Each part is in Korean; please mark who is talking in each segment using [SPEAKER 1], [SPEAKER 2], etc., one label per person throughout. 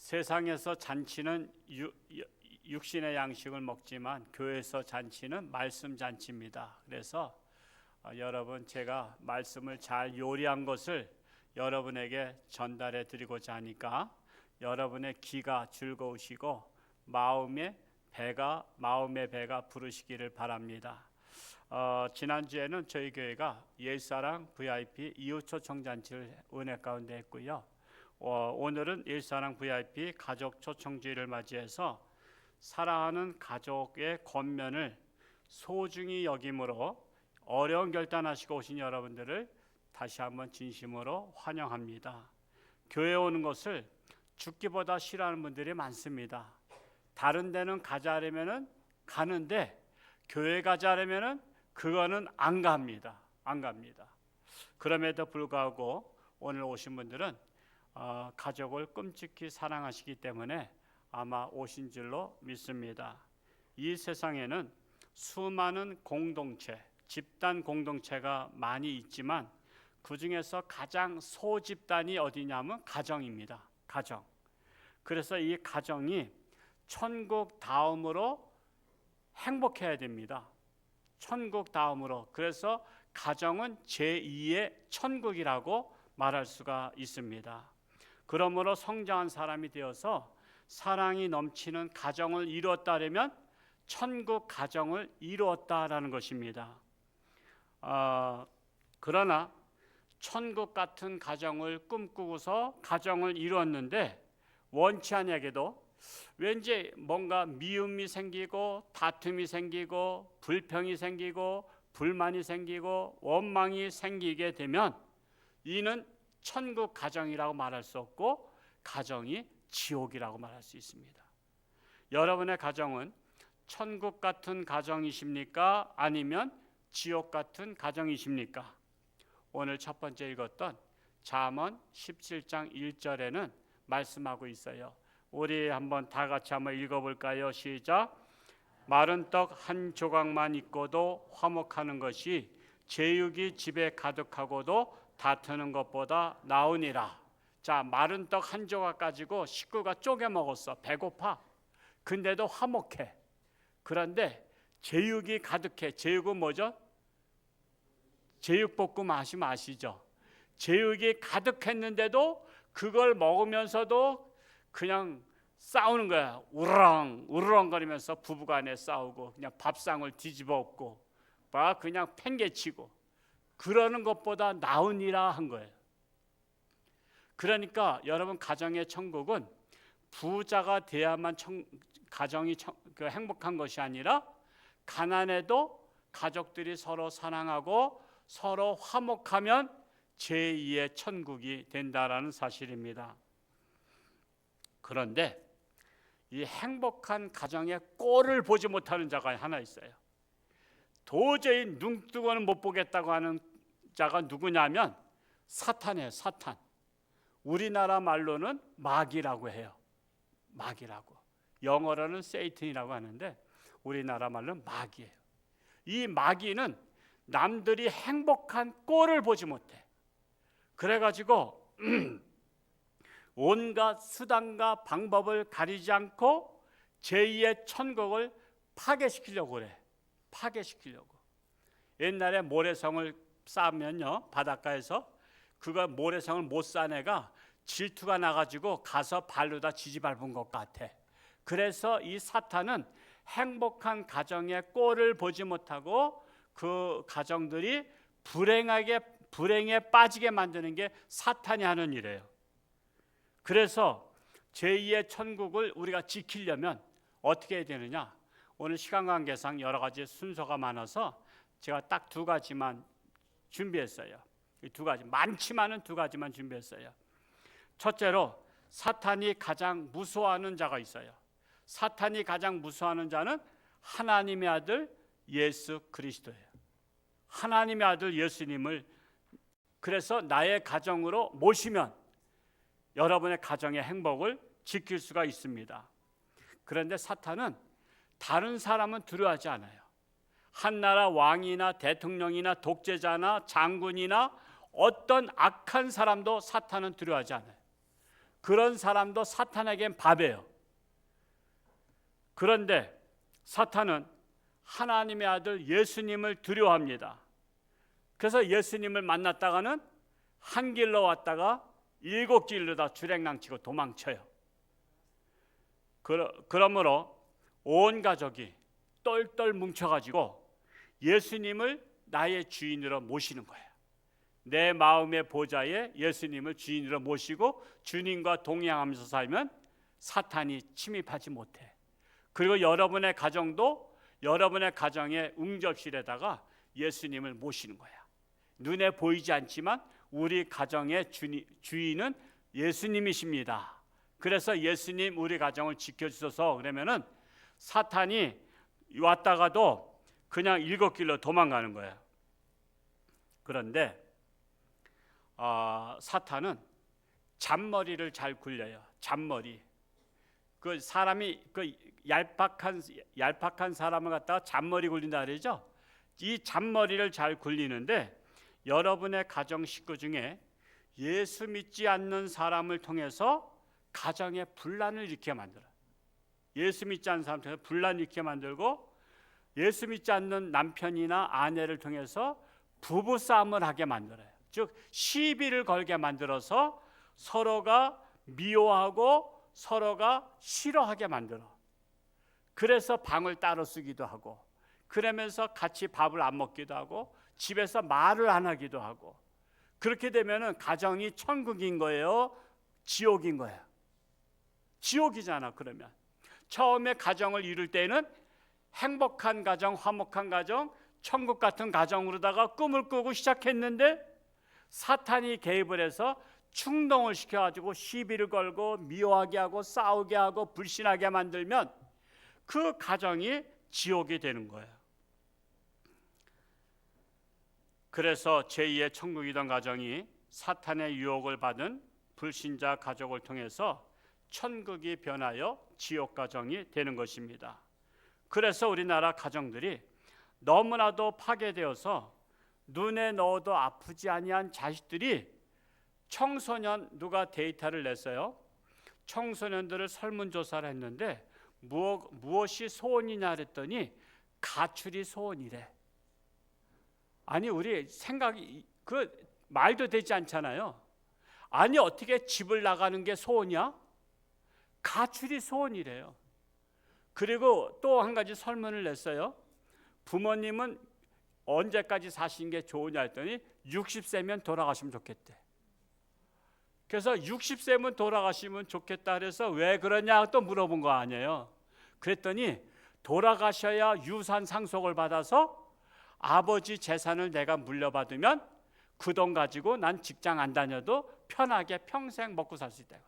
[SPEAKER 1] 세상에서 잔치는 육신의 양식을 먹지만 교회에서 잔치는 말씀 잔치입니다. 그래서 여러분, 제가 말씀을 잘 요리한 것을 여러분에게 전달해 드리고자 하니까 여러분의 귀가 즐거우시고 마음의 배가 부르시기를 바랍니다. 지난주에는 저희 교회가 옛사랑 VIP 이웃초청잔치를 은혜 가운데 했고요. 오늘은 옛사랑 VIP 가족 초청주의를 맞이해서 사랑하는 가족의 권면을 소중히 여김으로 어려운 결단하시고 오신 여러분들을 다시 한번 진심으로 환영합니다. 교회에 오는 것을 죽기보다 싫어하는 분들이 많습니다. 다른 데는 가자 하려면은 가는데 교회 가자 하려면은 그거는 안 갑니다. 그럼에도 불구하고 오늘 오신 분들은 가족을 끔찍히 사랑하시기 때문에 아마 오신 줄로 믿습니다. 이 세상에는 수많은 공동체, 집단 공동체가 많이 있지만 그 중에서 가장 소집단이 어디냐면 가정입니다. 가정. 그래서 이 가정이 천국 다음으로 행복해야 됩니다. 천국 다음으로. 그래서 가정은 제2의 천국이라고 말할 수가 있습니다. 그러므로 성장한 사람이 되어서 사랑이 넘치는 가정을 이루었다면 천국 가정을 이루었다라는 것입니다. 그러나 천국 같은 가정을 꿈꾸고서 가정을 이루었는데 원치 않게도 왠지 뭔가 미움이 생기고 다툼이 생기고 불평이 생기고 불만이 생기고 원망이 생기게 되면 이는 천국 가정이라고 말할 수 없고 가정이 지옥이라고 말할 수 있습니다. 여러분의 가정은 천국 같은 가정이십니까? 아니면 지옥 같은 가정이십니까? 오늘 첫 번째 읽었던 잠언 17장 1절에는 말씀하고 있어요. 우리 한번 다 같이 한번 읽어볼까요? 시작. 마른 떡 한 조각만 있고도 화목하는 것이 제육이 집에 가득하고도 다투는 것보다 나으니라. 자, 마른 떡 한 조각 가지고 식구가 쪼개 먹었어. 배고파. 근데도 화목해. 그런데 제육이 가득해. 제육은 뭐죠? 제육볶음 아시죠? 제육이 가득했는데도 그걸 먹으면서도 그냥 싸우는 거야. 우르렁거리면서 부부간에 싸우고 그냥 밥상을 뒤집어 엎고 막 그냥 팽개치고 그러는 것보다 나으니라 한 거예요. 그러니까 여러분, 가정의 천국은 부자가 돼야만 가정이 행복한 것이 아니라 가난해도 가족들이 서로 사랑하고 서로 화목하면 제2의 천국이 된다라는 사실입니다. 그런데 이 행복한 가정의 꼴을 보지 못하는 자가 하나 있어요. 도저히 눈뜨고는 못 보겠다고 하는 자가 누구냐면 사탄이에요. 사탄. 우리나라 말로는 마귀라고 해요. 마귀라고. 영어로는 세이튼이라고 하는데 우리나라 말로는 마귀예요. 이 마귀는 남들이 행복한 꼴을 보지 못해. 그래가지고 온갖 수단과 방법을 가리지 않고 제2의 천국을 파괴시키려고 그래. 파괴시키려고. 옛날에 모래성을 쌓으면요, 바닷가에서 그거 모래성을 못 쌓은 애가 질투가 나가지고 가서 발로 다 지지밟은 것 같아. 그래서 이 사탄은 행복한 가정의 꼴을 보지 못하고 그 가정들이 불행에 빠지게 만드는 게 사탄이 하는 일이에요. 그래서 제2의 천국을 우리가 지키려면 어떻게 해야 되느냐? 오늘 시간 관계상 여러 가지 순서가 많아서 제가 딱 두 가지만 준비했어요. 두 가지, 많지만은 두 가지만 준비했어요. 첫째로 사탄이 가장 무서워하는 자가 있어요. 사탄이 가장 무서워하는 자는 하나님의 아들 예수 그리스도예요. 하나님의 아들 예수님을 그래서 나의 가정으로 모시면 여러분의 가정의 행복을 지킬 수가 있습니다. 그런데 사탄은 다른 사람은 두려워하지 않아요. 한 나라 왕이나 대통령이나 독재자나 장군이나 어떤 악한 사람도 사탄은 두려워하지 않아요. 그런 사람도 사탄에겐 밥이에요. 그런데 사탄은 하나님의 아들 예수님을 두려워합니다. 그래서 예수님을 만났다가는 한 길로 왔다가 7길로 다 주랭랑치고 도망쳐요. 그러므로 온 가족이 똘똘 뭉쳐가지고 예수님을 나의 주인으로 모시는 거예요. 내 마음의 보좌에 예수님을 주인으로 모시고 주님과 동행하면서 살면 사탄이 침입하지 못해. 그리고 여러분의 가정도 여러분의 가정의 응접실에다가 예수님을 모시는 거야. 눈에 보이지 않지만 우리 가정의 주인은 예수님이십니다. 그래서 예수님 우리 가정을 지켜주셔서 그러면은 사탄이 왔다가도 그냥 7길로 도망가는 거예요. 그런데 사탄은 잔머리를 잘 굴려요. 잔머리. 그 사람이 그 얄팍한 사람을 갖다가 잔머리 굴린다 그러죠. 이 잔머리를 잘 굴리는데 여러분의 가정 식구 중에 예수 믿지 않는 사람을 통해서 가정에 분란을 일으키게 만들어요. 예수 믿지 않는 사람을 통해서 분란을 일으키게 만들고 예수 믿지 않는 남편이나 아내를 통해서 부부싸움을 하게 만들어요. 즉 시비를 걸게 만들어서 서로가 미워하고 서로가 싫어하게 만들어. 그래서 방을 따로 쓰기도 하고 그러면서 같이 밥을 안 먹기도 하고 집에서 말을 안 하기도 하고 그렇게 되면은 가정이 천국인 거예요? 지옥인 거예요? 지옥이잖아. 그러면 처음에 가정을 이룰 때는 행복한 가정, 화목한 가정, 천국 같은 가정으로다가 꿈을 꾸고 시작했는데 사탄이 개입을 해서 충동을 시켜가지고 시비를 걸고 미워하게 하고 싸우게 하고 불신하게 만들면 그 가정이 지옥이 되는 거예요. 그래서 제2의 천국이던 가정이 사탄의 유혹을 받은 불신자 가족을 통해서 천국이 변하여 지옥 가정이 되는 것입니다. 그래서 우리나라 가정들이 너무나도 파괴되어서 눈에 넣어도 아프지 아니한 자식들이 청소년 누가 데이터를 냈어요. 청소년들을 설문조사를 했는데 무엇이 소원이냐 그랬더니 가출이 소원이래. 아니 우리 생각이 그 말도 되지 않잖아요. 아니 어떻게 집을 나가는 게 소원이야? 가출이 소원이래요. 그리고 또 한 가지 설문을 냈어요. 부모님은 언제까지 사시는 게 좋으냐 했더니 60세면 돌아가시면 좋겠대. 그래서 60세면 돌아가시면 좋겠다 그래서 왜 그러냐 또 물어본 거 아니에요. 그랬더니 돌아가셔야 유산 상속을 받아서 아버지 재산을 내가 물려받으면 그 돈 가지고 난 직장 안 다녀도 편하게 평생 먹고 살 수 있다고요.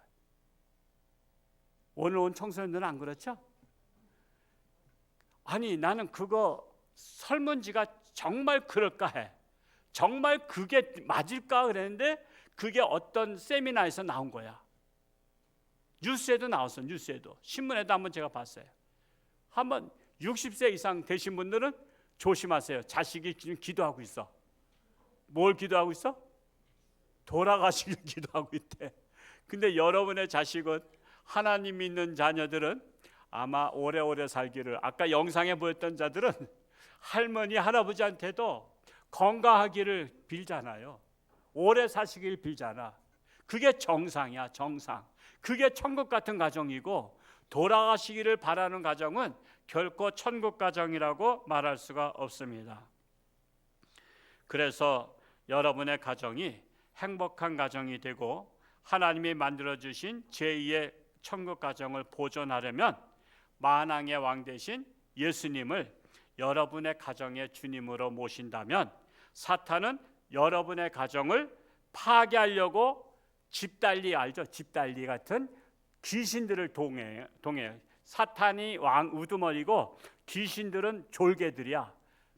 [SPEAKER 1] 오늘 온 청소년들은 안 그렇죠? 아니 나는 그거 설문지가 정말 그럴까 해. 정말 그게 맞을까 그랬는데 그게 어떤 세미나에서 나온 거야. 뉴스에도 나왔어. 뉴스에도. 신문에도 한번 제가 봤어요. 한번 60세 이상 되신 분들은 조심하세요. 자식이 지금 기도하고 있어. 뭘 기도하고 있어? 돌아가시길 기도하고 있대. 근데 여러분의 자식은 하나님 믿는 자녀들은 아마 오래오래 살기를, 아까 영상에 보였던 자들은 할머니 할아버지한테도 건강하기를 빌잖아요. 오래 사시길 빌잖아. 그게 정상이야. 정상. 그게 천국 같은 가정이고 돌아가시기를 바라는 가정은 결코 천국 가정이라고 말할 수가 없습니다. 그래서 여러분의 가정이 행복한 가정이 되고 하나님이 만들어주신 제2의 천국 가정을 보존하려면 만왕의 왕 되신 예수님을 여러분의 가정의 주님으로 모신다면 사탄은 여러분의 가정을 파괴하려고 집달리 알죠? 집달리 같은 귀신들을 동해요. 사탄이 왕 우두머리고 귀신들은 졸개들이야.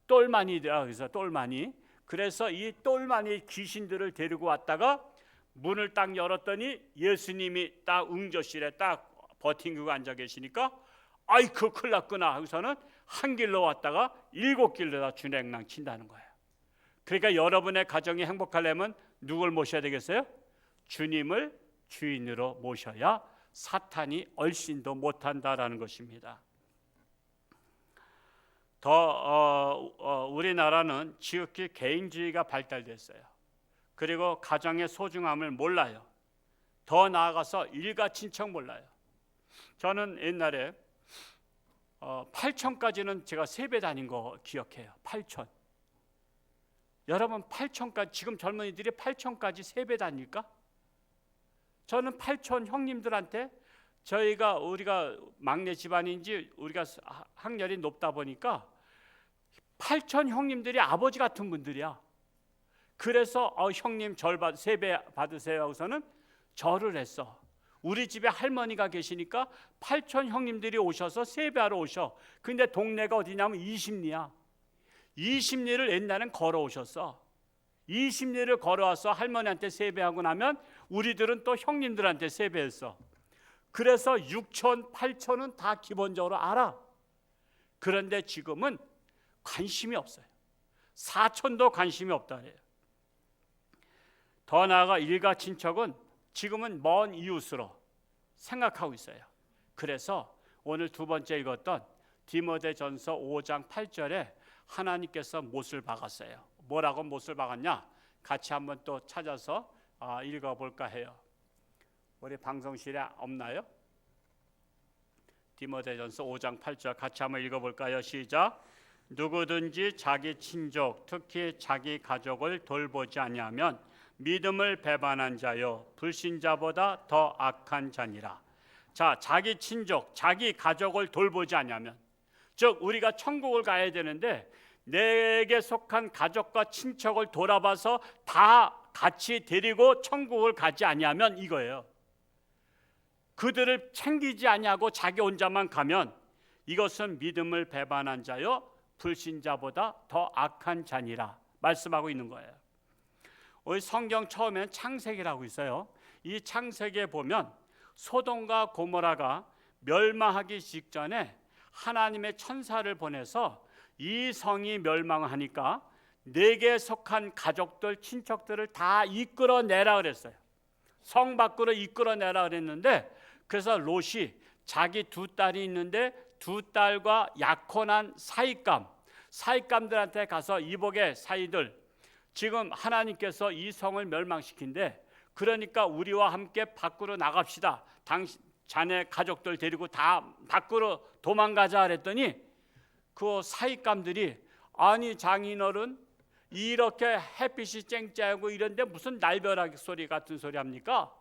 [SPEAKER 1] 똘마니들아. 그래서 똘마니. 그래서 이 똘마니 귀신들을 데리고 왔다가 문을 딱 열었더니 예수님이 딱 응접실에 딱 버팅기고 앉아 계시니까 아이고 큰일 났구나 하고서는 한 길로 왔다가 7길로 다 주랭랑 친다는 거예요. 그러니까 여러분의 가정이 행복하려면 누굴 모셔야 되겠어요? 주님을 주인으로 모셔야 사탄이 얼씬도 못한다라는 것입니다. 우리나라는 지극히 개인주의가 발달됐어요. 그리고 가정의 소중함을 몰라요. 더 나아가서 일가 친척 몰라요. 저는 옛날에 8천까지는 제가 세배 다닌 거 기억해요. 8천. 여러분 8천까지, 지금 젊은이들이 8천까지 세배 다닐까? 저는 8천 형님들한테, 우리가 막내 집안인지 우리가 학렬이 높다 보니까 8천 형님들이 아버지 같은 분들이야. 그래서 형님 세배 받으세요 하고서는 절을 했어. 우리 집에 할머니가 계시니까 8천 형님들이 오셔서 세배하러 오셔. 근데 동네가 어디냐면 20리야. 20리를 옛날엔 걸어오셨어. 20리를 걸어와서 할머니한테 세배하고 나면 우리들은 또 형님들한테 세배했어. 그래서 6천, 8천은 다 기본적으로 알아. 그런데 지금은 관심이 없어요. 4천도 관심이 없다 해요. 더 나아가 일가 친척은 지금은 먼 이웃으로 생각하고 있어요. 그래서 오늘 두 번째 읽었던 디모데전서 5장 8절에 하나님께서 못을 박았어요. 뭐라고 못을 박았냐? 같이 한번 또 찾아서 읽어볼까 해요. 우리 방송실에 없나요? 디모데전서 5장 8절 같이 한번 읽어볼까요? 시작. 누구든지 자기 친족, 특히 자기 가족을 돌보지 아니하면 믿음을 배반한 자요 불신자보다 더 악한 자니라. 자, 자기 친족, 자기 가족을 돌보지 아니하면, 즉 우리가 천국을 가야 되는데 내게 속한 가족과 친척을 돌아봐서 다 같이 데리고 천국을 가지 아니하면 이거예요. 그들을 챙기지 아니하고 자기 혼자만 가면 이것은 믿음을 배반한 자요 불신자보다 더 악한 자니라 말씀하고 있는 거예요. 우리 성경 처음엔 창세기라고 있어요. 이 창세기에 보면 소돔과 고모라가 멸망하기 직전에 하나님의 천사를 보내서 이 성이 멸망하니까 내게 속한 가족들, 친척들을 다 이끌어내라 그랬어요. 성 밖으로 이끌어내라 그랬는데, 그래서 롯이 자기 두 딸이 있는데 두 딸과 약혼한 사익감들한테 가서 이복의 사이들, 지금 하나님께서 이 성을 멸망시킨대. 그러니까 우리와 함께 밖으로 나갑시다. 자네 가족들 데리고 다 밖으로 도망가자 그랬더니 그 사익감들이, 아니 장인어른 이렇게 햇빛이 쨍쨍하고 이런데 무슨 날벼락 소리 같은 소리 합니까?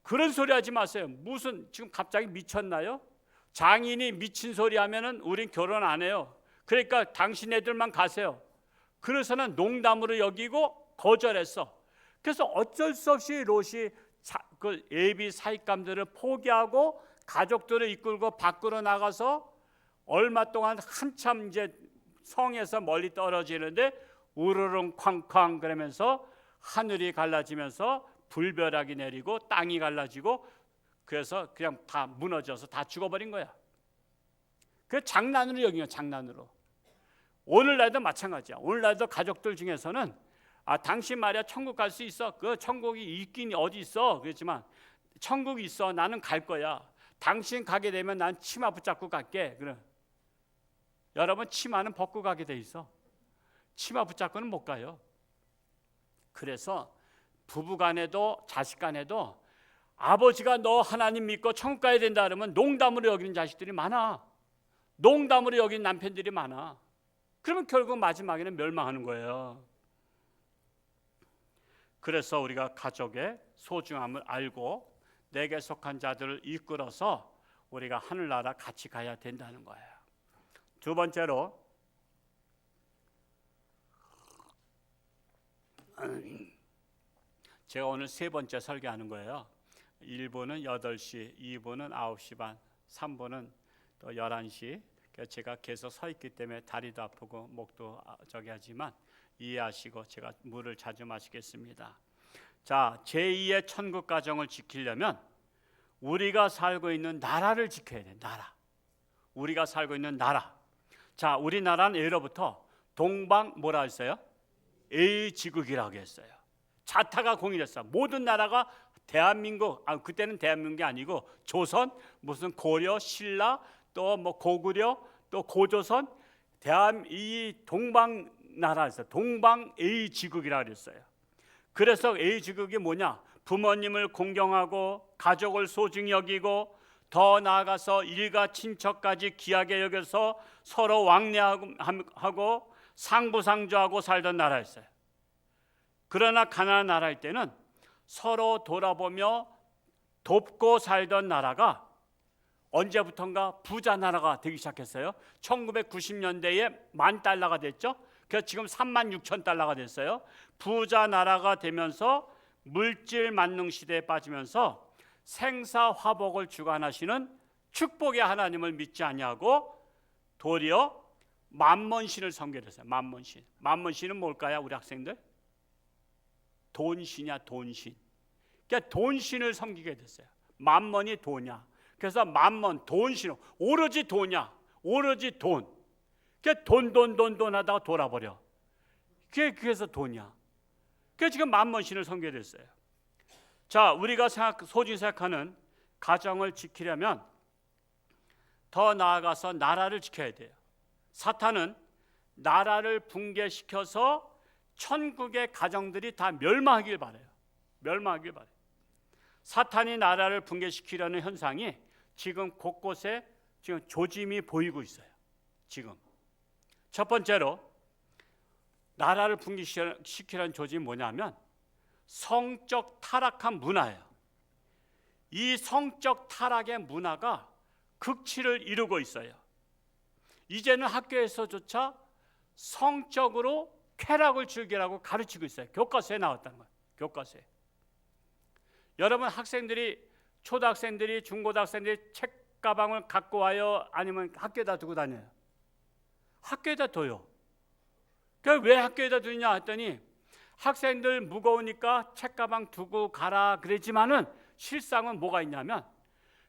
[SPEAKER 1] 그런 소리 하지 마세요. 무슨 지금 갑자기 미쳤나요? 장인이 미친 소리 하면은 우린 결혼 안 해요. 그러니까 당신네들만 가세요. 그래서는 농담으로 여기고 거절했어. 그래서 어쩔 수 없이 롯이 그 예비 사익감들을 포기하고 가족들을 이끌고 밖으로 나가서 얼마 동안 한참 이제 성에서 멀리 떨어지는데 우르릉 쾅쾅 그러면서 하늘이 갈라지면서 불벼락이 내리고 땅이 갈라지고, 그래서 그냥 다 무너져서 다 죽어버린 거야. 그 장난으로 여긴 거야, 장난으로. 오늘날도 마찬가지야. 오늘날도 가족들 중에서는 당신 말이야 천국 갈 수 있어. 그 천국이 있긴 어디 있어. 그렇지만 천국이 있어. 나는 갈 거야. 당신 가게 되면 난 치마 붙잡고 갈게. 그래. 여러분 치마는 벗고 가게 돼 있어. 치마 붙잡고는 못 가요. 그래서 부부간에도 자식간에도 아버지가 너 하나님 믿고 천국 가야 된다 그러면 농담으로 여기는 자식들이 많아. 농담으로 여기는 남편들이 많아. 그러면 결국 마지막에는 멸망하는 거예요. 그래서 우리가 가족의 소중함을 알고 내게 속한 자들을 이끌어서 우리가 하늘나라 같이 가야 된다는 거예요. 두 번째로 제가 오늘 세 번째 설교하는 거예요. 1부는 8시, 2부는 9시 반, 3부는 또 11시. 제가 계속 서 있기 때문에 다리도 아프고 목도 하지만 이해하시고 제가 물을 자주 마시겠습니다. 자, 제2의 천국 가정을 지키려면 우리가 살고 있는 나라를 지켜야 돼. 나라. 우리가 살고 있는 나라. 자, 우리나라는 예로부터 동방 뭐라 했어요? A지국이라고 했어요. 자타가 공인했어. 모든 나라가 대한민국, 그때는 대한민국이 아니고 조선, 무슨 고려, 신라, 또 뭐 고구려, 또 고조선, 이 동방 나라에서 동방 A지국이라 그랬어요. 그래서 A지국이 뭐냐? 부모님을 공경하고 가족을 소중히 여기고 더 나아가서 일가 친척까지 귀하게 여겨서 서로 왕래하고 상부상조하고 살던 나라였어요. 그러나 가나안 나라일 때는 서로 돌아보며 돕고 살던 나라가 언제부턴가 부자 나라가 되기 시작했어요. 1990년대에 $10,000가 됐죠. 그래서 지금 36,000달러가 됐어요. 부자 나라가 되면서 물질 만능 시대에 빠지면서 생사화복을 주관하시는 축복의 하나님을 믿지 아니하고 도리어 만몬신을 섬기게 됐어요. 만몬신. 만몬신은 뭘까요, 우리 학생들? 돈신이야, 돈신. 그러니까 돈신을 섬기게 됐어요. 만몬이 돈이야. 그래서 만몬, 돈신, 오로지 돈이야. 오로지 돈. 그러니까 돈 하다가 돌아버려. 그래서 돈이야. 그래서 지금 만몬신을 섬기게 됐어요. 자, 우리가 소중히 생각하는 가정을 지키려면 더 나아가서 나라를 지켜야 돼요. 사탄은 나라를 붕괴시켜서 천국의 가정들이 다 멸망하길 바라요. 멸망하길 바라요. 사탄이 나라를 붕괴시키려는 현상이 지금 곳곳에 지금 조짐이 보이고 있어요. 지금 첫 번째로 나라를 붕괴시키려는 조짐이 뭐냐면 성적 타락한 문화예요. 이 성적 타락의 문화가 극치를 이루고 있어요. 이제는 학교에서조차 성적으로 쾌락을 즐기라고 가르치고 있어요. 교과서에 나왔다는 거예요. 교과서에. 여러분 학생들이, 초등학생들이, 중고등학생들이 책 가방을 갖고 와요? 아니면 학교에다 두고 다녀요? 학교에다 둬요. 그러니까 왜 학교에다 두냐 했더니 학생들 무거우니까 책 가방 두고 가라 그러지만은 실상은 뭐가 있냐면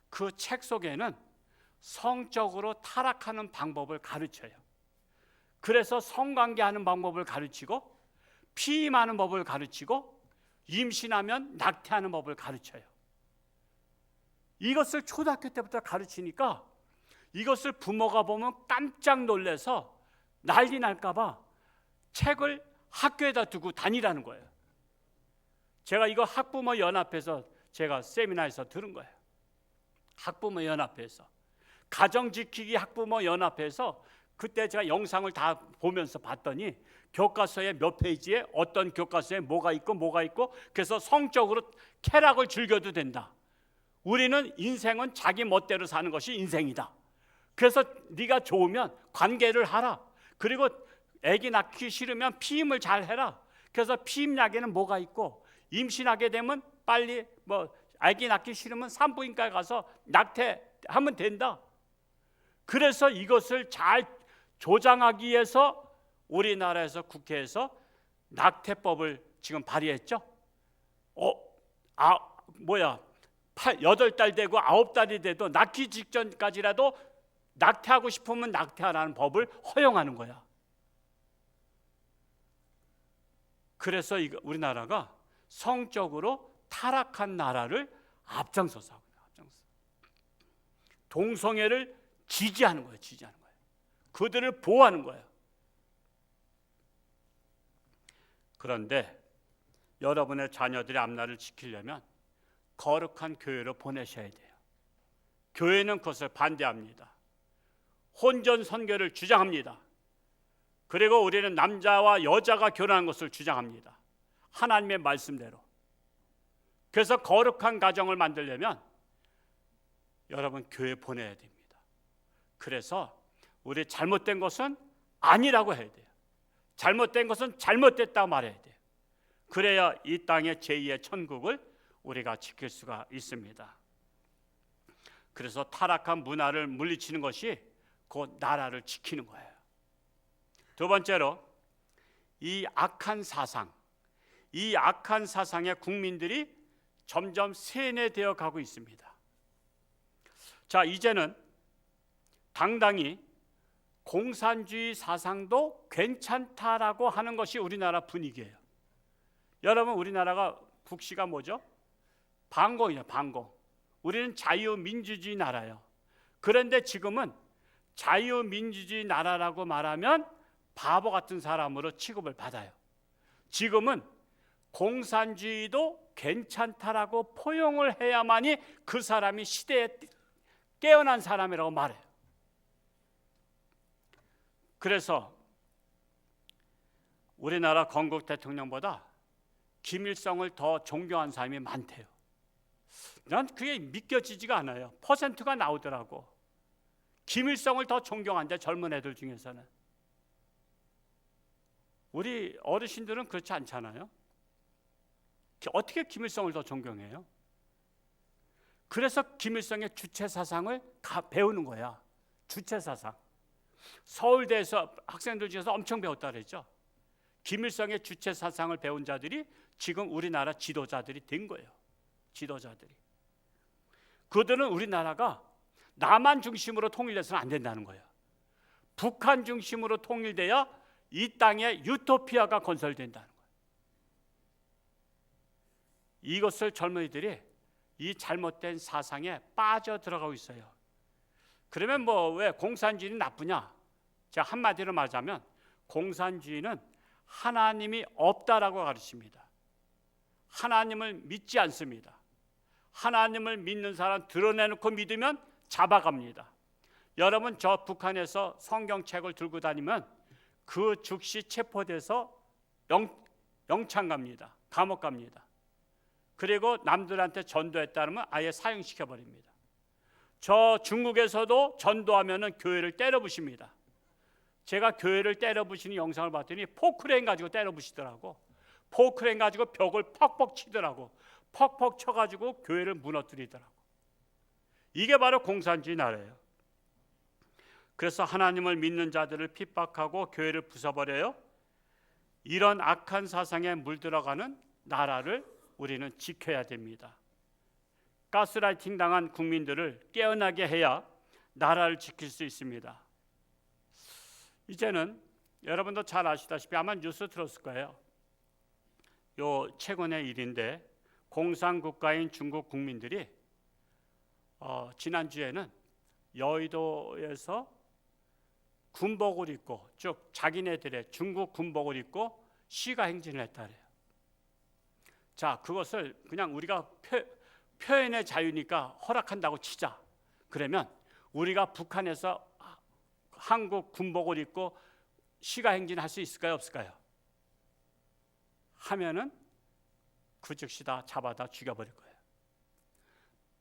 [SPEAKER 1] 그 책 속에는 성적으로 타락하는 방법을 가르쳐요. 그래서 성관계하는 방법을 가르치고 피임하는 법을 가르치고 임신하면 낙태하는 법을 가르쳐요. 이것을 초등학교 때부터 가르치니까 이것을 부모가 보면 깜짝 놀라서 난리 날까 봐 책을 학교에다 두고 다니라는 거예요. 제가 이거 학부모 연합회에서 제가 세미나에서 들은 거예요. 학부모 연합회에서 가정지키기 학부모 연합회에서 그때 제가 영상을 다 보면서 봤더니 교과서에 몇 페이지에 어떤 교과서에 뭐가 있고 그래서 성적으로 쾌락을 즐겨도 된다. 우리는 인생은 자기 멋대로 사는 것이 인생이다. 그래서 네가 좋으면 관계를 하라. 그리고 아기 낳기 싫으면 피임을 잘 해라. 그래서 피임약에는 뭐가 있고 임신하게 되면 빨리 아기 낳기 싫으면 산부인과에 가서 낙태하면 된다. 그래서 이것을 잘 조장하기 위해서 우리나라에서 국회에서 낙태법을 지금 발의했죠. 8달 되고 9달이 돼도 낳기 직전까지라도 낙태하고 싶으면 낙태하라는 법을 허용하는 거야. 그래서 우리나라가 성적으로 타락한 나라를 앞장서서 하고 있어요. 동성애를 지지하는 거예요. 그들을 보호하는 거예요. 그런데 여러분의 자녀들의 앞날을 지키려면 거룩한 교회로 보내셔야 돼요. 교회는 그것을 반대합니다. 혼전 선교를 주장합니다. 그리고 우리는 남자와 여자가 결혼하는 것을 주장합니다. 하나님의 말씀대로. 그래서 거룩한 가정을 만들려면 여러분 교회 보내야 됩니다. 그래서 우리 잘못된 것은 아니라고 해야 돼요. 잘못된 것은 잘못됐다고 말해야 돼요. 그래야 이 땅의 제2의 천국을 우리가 지킬 수가 있습니다. 그래서 타락한 문화를 물리치는 것이 곧 나라를 지키는 거예요. 두 번째로 이 악한 사상에 국민들이 점점 세뇌되어 가고 있습니다. 자, 이제는 당당히 공산주의 사상도 괜찮다라고 하는 것이 우리나라 분위기예요. 여러분 우리나라가 국시가 뭐죠? 반공이죠. 반공. 우리는 자유민주주의 나라예요. 그런데 지금은 자유민주주의 나라라고 말하면 바보 같은 사람으로 취급을 받아요. 지금은 공산주의도 괜찮다라고 포용을 해야만이 그 사람이 시대에 깨어난 사람이라고 말해요. 그래서 우리나라 건국 대통령보다 김일성을 더 존경한 사람이 많대요. 난 그게 믿겨지지가 않아요. 퍼센트가 나오더라고. 김일성을 더 존경한대, 젊은 애들 중에서는. 우리 어르신들은 그렇지 않잖아요. 어떻게 김일성을 더 존경해요? 그래서 김일성의 주체사상을 배우는 거야. 주체사상. 서울대에서 학생들 중에서 엄청 배웠다 그랬죠. 김일성의 주체사상을 배운 자들이 지금 우리나라 지도자들이 된 거예요. 지도자들이. 그들은 우리나라가 남한 중심으로 통일돼서는 안 된다는 거예요. 북한 중심으로 통일돼야 이 땅에 유토피아가 건설된다는 거예요. 이것을 젊은이들이 이 잘못된 사상에 빠져들어가고 있어요. 그러면 뭐 왜 공산주의는 나쁘냐? 제가 한마디로 말하자면 공산주의는 하나님이 없다라고 가르칩니다. 하나님을 믿지 않습니다. 하나님을 믿는 사람 드러내놓고 믿으면 잡아갑니다. 여러분 저 북한에서 성경책을 들고 다니면 그 즉시 체포돼서 영창 갑니다. 감옥 갑니다. 그리고 남들한테 전도했다면 아예 사형시켜버립니다. 저 중국에서도 전도하면 교회를 때려부십니다. 제가 교회를 때려부시는 영상을 봤더니 포크레인 가지고 때려부시더라고. 포크레인 가지고 벽을 퍽퍽 치더라고. 퍽퍽 쳐가지고 교회를 무너뜨리더라고. 이게 바로 공산주의 나라예요. 그래서 하나님을 믿는 자들을 핍박하고 교회를 부숴버려요. 이런 악한 사상에 물들어가는 나라를 우리는 지켜야 됩니다. 가스라이팅 당한 국민들을 깨어나게 해야 나라를 지킬 수 있습니다. 이제는 여러분도 잘 아시다시피 아마 뉴스 들었을 거예요. 요 최근의 일인데 공산국가인 중국 국민들이 지난주에는 여의도에서 군복을 입고 즉 자기네들의 중국 군복을 입고 시가 행진을 했다 그래요. 자, 그것을 그냥 우리가 표현의 자유니까 허락한다고 치자. 그러면 우리가 북한에서 한국 군복을 입고 시가 행진할 수 있을까요? 없을까요? 하면은 그 즉시 다 잡아다 죽여버릴 거예요.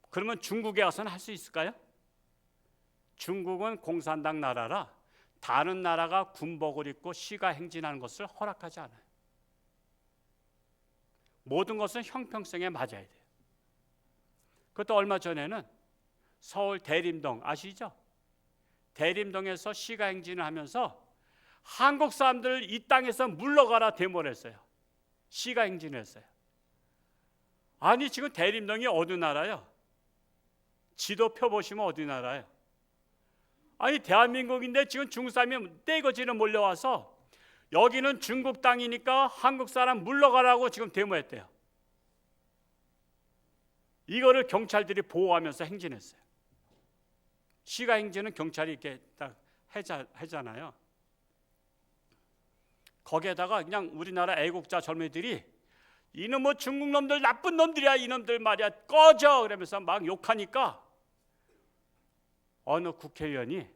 [SPEAKER 1] 그러면 중국에 가서는 할 수 있을까요? 중국은 공산당 나라라 다른 나라가 군복을 입고 시가 행진하는 것을 허락하지 않아요. 모든 것은 형평성에 맞아야 돼요. 그것도 얼마 전에는 서울 대림동 아시죠? 대림동에서 시가 행진을 하면서 한국 사람들 이 땅에서 물러가라 데모를 했어요. 시가 행진을 했어요. 아니 지금 대림동이 어느 나라예요? 지도 펴보시면 어디 나라예요? 아니 대한민국인데 지금 중국 사람이 떼거지로 몰려와서 여기는 중국 땅이니까 한국 사람 물러가라고 지금 데모했대요. 이거를 경찰들이 보호하면서 행진했어요. 시가 행진은 경찰이 이렇게 딱 하잖아요. 거기에다가 그냥 우리나라 애국자 젊은이들이 이놈 뭐 중국 놈들 나쁜 놈들이야 이놈들 말이야 꺼져 그러면서 막 욕하니까 어느 국회의원이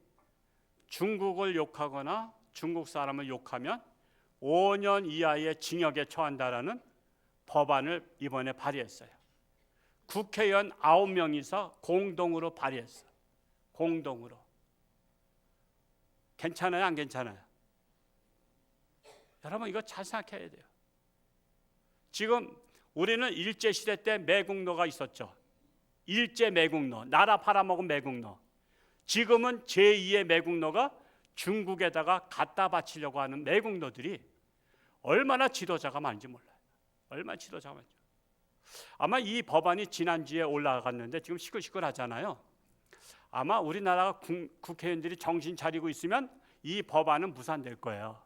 [SPEAKER 1] 중국을 욕하거나 중국 사람을 욕하면 5년 이하의 징역에 처한다라는 법안을 이번에 발의했어요. 국회의원 9명이서 공동으로 발의했어요. 공동으로. 괜찮아요? 안 괜찮아요? 여러분 이거 잘 생각해야 돼요. 지금 우리는 일제시대 때 매국노가 있었죠. 일제 매국노, 나라 팔아먹은 매국노. 지금은 제2의 매국노가 중국에다가 갖다 바치려고 하는 매국노들이 얼마나 지도자가 많은지 몰라요. 얼마나 지도자가 많은지. 아마 이 법안이 지난주에 올라갔는데 지금 시끌시끌하잖아요. 아마 우리나라 국회의원들이 정신 차리고 있으면 이 법안은 무산될 거예요.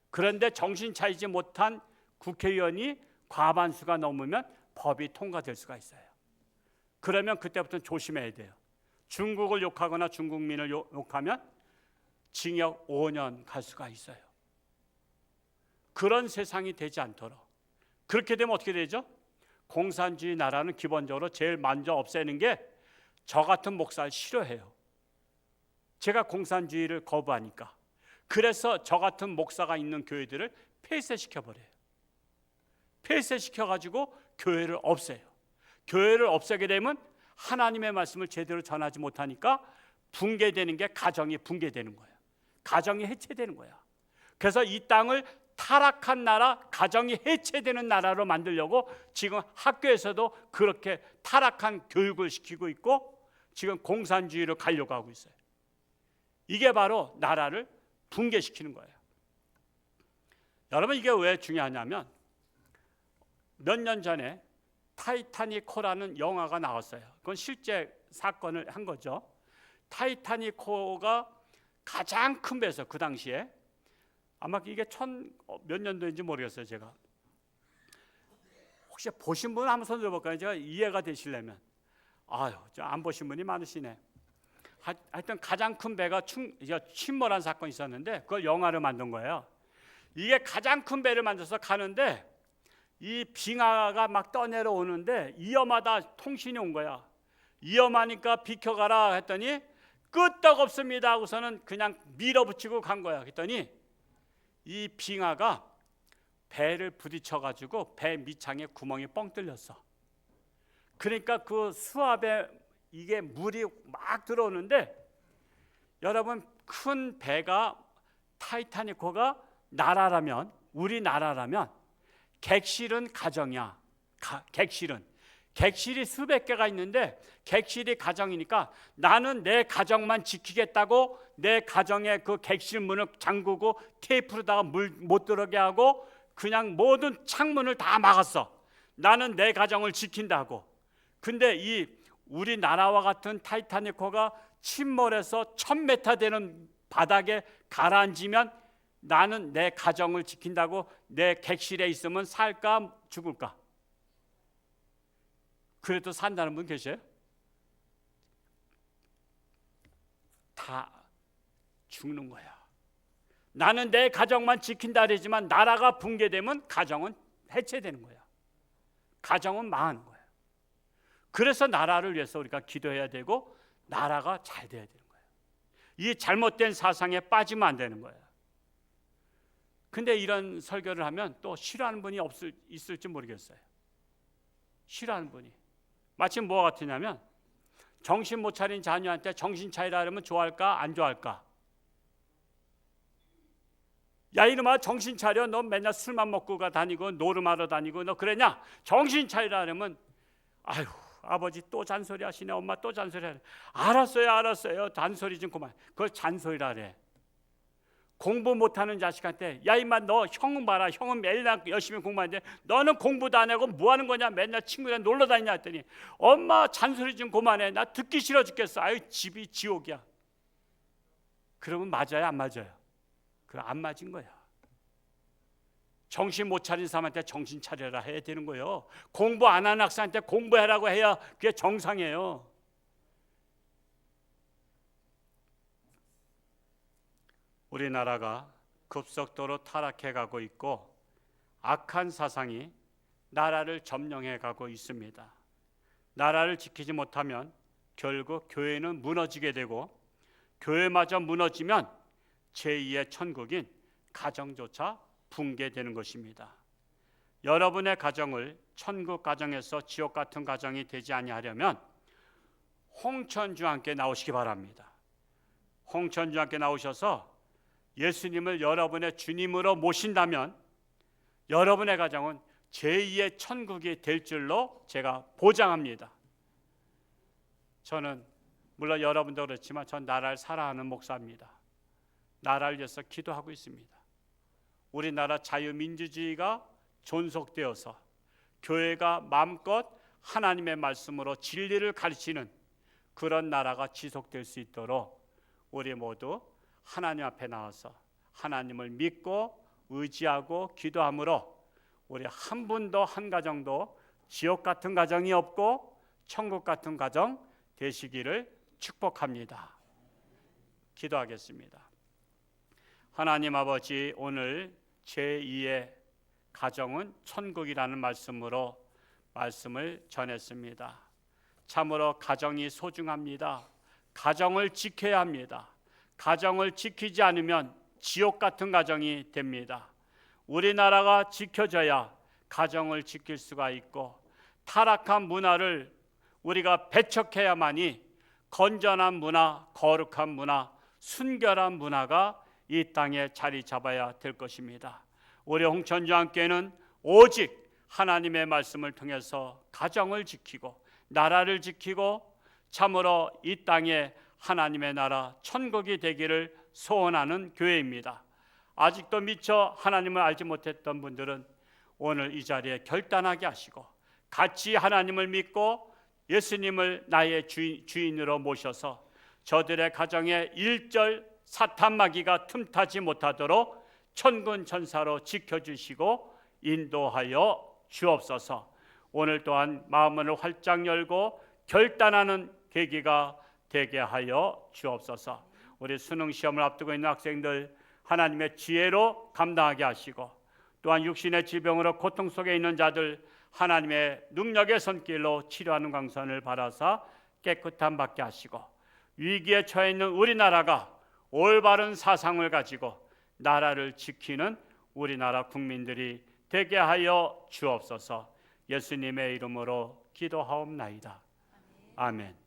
[SPEAKER 1] 그런데 정신 차리지 못한 국회의원이 과반수가 넘으면 법이 통과될 수가 있어요. 그러면 그때부터는 조심해야 돼요. 중국을 욕하거나 중국민을 욕하면 징역 5년 갈 수가 있어요. 그런 세상이 되지 않도록. 그렇게 되면 어떻게 되죠? 공산주의 나라는 기본적으로 제일 먼저 없애는 게 저 같은 목사를 싫어해요. 제가 공산주의를 거부하니까. 그래서 저 같은 목사가 있는 교회들을 폐쇄시켜버려요. 폐쇄시켜가지고 교회를 없애요. 교회를 없애게 되면 하나님의 말씀을 제대로 전하지 못하니까 붕괴되는 게 가정이 붕괴되는 거예요. 가정이 해체되는 거야. 그래서 이 땅을 타락한 나라, 가정이 해체되는 나라로 만들려고 지금 학교에서도 그렇게 타락한 교육을 시키고 있고 지금 공산주의로 가려고 하고 있어요. 이게 바로 나라를 붕괴시키는 거예요. 여러분, 이게 왜 중요하냐면 몇 년 전에 타이타닉호라는 영화가 나왔어요. 그건 실제 사건을 한 거죠. 타이타닉호가 가장 큰 배에서 그 당시에 아마 이게 몇 년도인지 모르겠어요. 제가 혹시 보신 분 한번 손 들어볼까요? 제가 이해가 되시려면. 아유, 안 보신 분이 많으시네. 하여튼 가장 큰 배가 침몰한 사건이 있었는데 그걸 영화로 만든 거예요. 이게 가장 큰 배를 만들어서 가는데 이 빙하가 막 떠내려오는데 위험하다 통신이 온 거야. 위험하니까 비켜가라 했더니 끄떡없습니다 하고서는 그냥 밀어붙이고 간 거야. 그랬더니 이 빙하가 배를 부딪혀가지고 배 밑창에 구멍이 뻥 뚫렸어. 그러니까 그 수압에 이게 물이 막 들어오는데 여러분, 큰 배가 타이타닉호가 나라라면, 우리나라라면 객실은 가정이야. 객실이 수백 개가 있는데 객실이 가정이니까 나는 내 가정만 지키겠다고 내 가정의 그 객실 문을 잠그고 테이프로다가 물 못 들어오게 하고 그냥 모든 창문을 다 막았어. 나는 내 가정을 지킨다고. 근데 이 우리나라와 같은 타이타닉호가 침몰해서 1000m 되는 바닥에 가라앉으면 나는 내 가정을 지킨다고 내 객실에 있으면 살까 죽을까? 그래도 산다는 분 계세요? 다 죽는 거야. 나는 내 가정만 지킨다 그러지만 나라가 붕괴되면 가정은 해체되는 거야. 가정은 망하는 거야. 그래서 나라를 위해서 우리가 기도해야 되고 나라가 잘 돼야 되는 거예요. 이 잘못된 사상에 빠지면 안 되는 거예요. 근데 이런 설교를 하면 또 싫어하는 분이 있을지 모르겠어요. 싫어하는 분이. 마침 뭐가 같으냐면 정신 못 차린 자녀한테 정신 차리라 그러면 좋아할까 안 좋아할까? 야, 이놈아 정신 차려. 너 맨날 술만 먹고 다니고 노름하러 다니고 너 그러냐? 정신 차리라 그러면 아유, 아버지 또 잔소리 하시네. 엄마 또 잔소리 하네. 알았어요. 잔소리 좀 그만. 그걸 잔소리라 그래. 공부 못하는 자식한테 야 임마 너 형은 봐라. 형은 매일 열심히 공부하는데 너는 공부도 안 하고 뭐 하는 거냐? 맨날 친구랑 놀러 다니냐 했더니 엄마 잔소리 좀 그만해. 나 듣기 싫어 죽겠어. 아유, 집이 지옥이야. 그러면 맞아요 안 맞아요? 그럼 안 맞은 거야. 정신 못 차린 사람한테 정신 차려라 해야 되는 거예요. 공부 안 하는 학생한테 공부해라고 해야 그게 정상이에요. 우리나라가 급속도로 타락해가고 있고 악한 사상이 나라를 점령해가고 있습니다. 나라를 지키지 못하면 결국 교회는 무너지게 되고 교회마저 무너지면 제2의 천국인 가정조차 붕괴되는 것입니다. 여러분의 가정을 천국 가정에서 지옥 같은 가정이 되지 아니하려면 홍천주 함께 나오시기 바랍니다. 홍천주 함께 나오셔서 예수님을 여러분의 주님으로 모신다면 여러분의 가정은 제2의 천국이 될 줄로 제가 보장합니다. 저는 물론 여러분도 그렇지만 전 나라를 사랑하는 목사입니다. 나라를 위해서 기도하고 있습니다. 우리나라 자유민주주의가 존속되어서 교회가 마음껏 하나님의 말씀으로 진리를 가르치는 그런 나라가 지속될 수 있도록 우리 모두 하나님 앞에 나와서 하나님을 믿고 의지하고 기도함으로 우리 한 분도 한 가정도 지옥 같은 가정이 없고 천국 같은 가정 되시기를 축복합니다. 기도하겠습니다. 하나님 아버지, 오늘 제2의 가정은 천국이라는 말씀으로 말씀을 전했습니다. 참으로 가정이 소중합니다. 가정을 지켜야 합니다. 가정을 지키지 않으면 지옥 같은 가정이 됩니다. 우리나라가 지켜져야 가정을 지킬 수가 있고, 타락한 문화를 우리가 배척해야만이 건전한 문화, 거룩한 문화, 순결한 문화가 이 땅에 자리 잡아야 될 것입니다. 우리 홍천주안교회는 오직 하나님의 말씀을 통해서 가정을 지키고 나라를 지키고 참으로 이 땅에 하나님의 나라 천국이 되기를 소원하는 교회입니다. 아직도 미처 하나님을 알지 못했던 분들은 오늘 이 자리에 결단하게 하시고 같이 하나님을 믿고 예수님을 나의 주인으로 모셔서 저들의 가정에 일절 사탄 마귀가 틈타지 못하도록 천군 천사로 지켜주시고 인도하여 주옵소서. 오늘 또한 마음을 활짝 열고 결단하는 계기가 되게 하여 주옵소서. 우리 수능 시험을 앞두고 있는 학생들 하나님의 지혜로 감당하게 하시고, 또한 육신의 질병으로 고통 속에 있는 자들 하나님의 능력의 손길로 치료하는 광선을 받아서 깨끗함 받게 하시고, 위기에 처해 있는 우리나라가 올바른 사상을 가지고 나라를 지키는 우리나라 국민들이 되게 하여 주옵소서. 예수님의 이름으로 기도하옵나이다. 아멘.